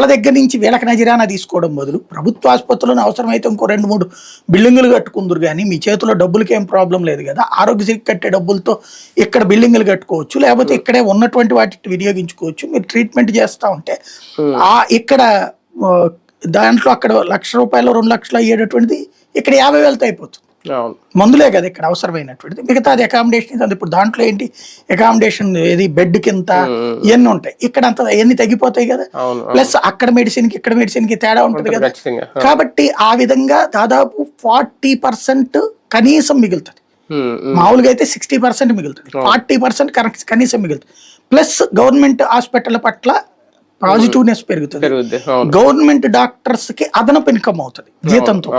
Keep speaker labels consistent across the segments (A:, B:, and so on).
A: వాళ్ళ దగ్గర నుంచి వీళ్ళకి నజరానా తీసుకోవడం బదులు ప్రభుత్వ ఆసుపత్రులను అవసరమైతే ఇంకో 2-3 బిల్డింగులు కట్టుకుందరు కానీ మీ చేతిలో డబ్బులకి ఏం ప్రాబ్లం లేదు కదా, ఆరోగ్యశ్రీ కట్టే డబ్బులతో ఇక్కడ బిల్డింగులు కట్టుకోవచ్చు, లేకపోతే ఇక్కడే ఉన్నటువంటి వాటిని వినియోగించుకోవచ్చు. మీరు ట్రీట్మెంట్ చేస్తూ ఉంటే ఇక్కడ దాంట్లో అక్కడ ₹1,00,000 2 లక్షలు అయ్యేటటువంటిది ఇక్కడ 50,000తో అయిపోతుంది. మందులే కదా ఇక్కడ అవసరమైనటువంటిది, మిగతా అది అకామిడేషన్. ఇప్పుడు దాంట్లో ఏంటి అకామిడేషన్, ఏది బెడ్ కింద ఇవన్నీ ఉంటాయి, ఇక్కడ అంత ఇవన్నీ తగ్గిపోతాయి కదా. ప్లస్ అక్కడ మెడిసిన్ కి ఇక్కడ మెడిసిన్ కి తేడా ఉంటుంది కదా. కాబట్టి ఆ విధంగా దాదాపు 40% కనీసం మిగులుతుంది. మామూలుగా అయితే 60% మిగులుతుంది, 40% కనీసం మిగులుతుంది. ప్లస్ గవర్నమెంట్ హాస్పిటల్ పట్ల పాజిటివ్నెస్ పెరుగుతుంది. గవర్నమెంట్ డాక్టర్స్ కి అదనపు ఇన్కమ్ అవుతుంది జీతంతో.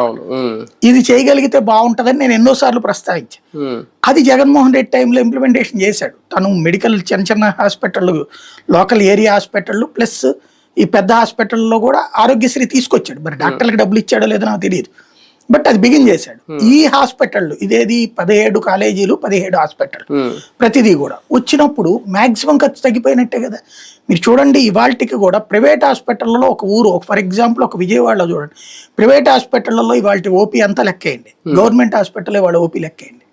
A: ఇది చేయగలిగితే బాగుంటదని నేను ఎన్నోసార్లు ప్రస్తావించాను. అది జగన్మోహన్ రెడ్డి టైంలో ఇంప్లిమెంటేషన్ చేశాడు. తను మెడికల్ చిన్న hospital, local area hospital plus ఈ పెద్ద హాస్పిటల్లో కూడా ఆరోగ్యశ్రీ తీసుకొచ్చాడు. మరి డాక్టర్లకు డబ్బులు ఇచ్చాడో లేదో నాకు తెలియదు, బట్ అది బిగిన్ చేశాడు. ఈ హాస్పిటల్ ఇదేది 17 కాలేజీలు 17 హాస్పిటల్ ప్రతిదీ కూడా వచ్చినప్పుడు మాక్సిమం ఖర్చు తగ్గిపోయినట్టే కదా. మీరు చూడండి ఇవాళకి కూడా ప్రైవేట్ హాస్పిటల్లో ఒక ఊరు, ఫర్ ఎగ్జాంపుల్ ఒక విజయవాడలో చూడండి, ప్రైవేట్ హాస్పిటల్లో ఇవాళ ఓపీ అంతా లెక్కేయండి, గవర్నమెంట్ హాస్పిటల్ వాళ్ళ ఓపీ లెక్కేయండి.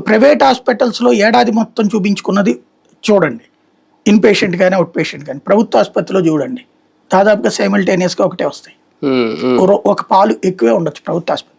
A: ప్రైవేట్ హాస్పిటల్స్లో ఏడాది మొత్తం చూపించుకున్నది చూడండి, ఇన్ పేషెంట్ కానీ అవుట్ పేషెంట్ కానీ. ప్రభుత్వ ఆసుపత్రిలో చూడండి దాదాపుగా సైమల్టేనియస్గా ఒకటే వస్తాయి, ఒక పాలు ఎక్కువే ఉండొచ్చు ప్రభుత్వ ఆసుపత్రి.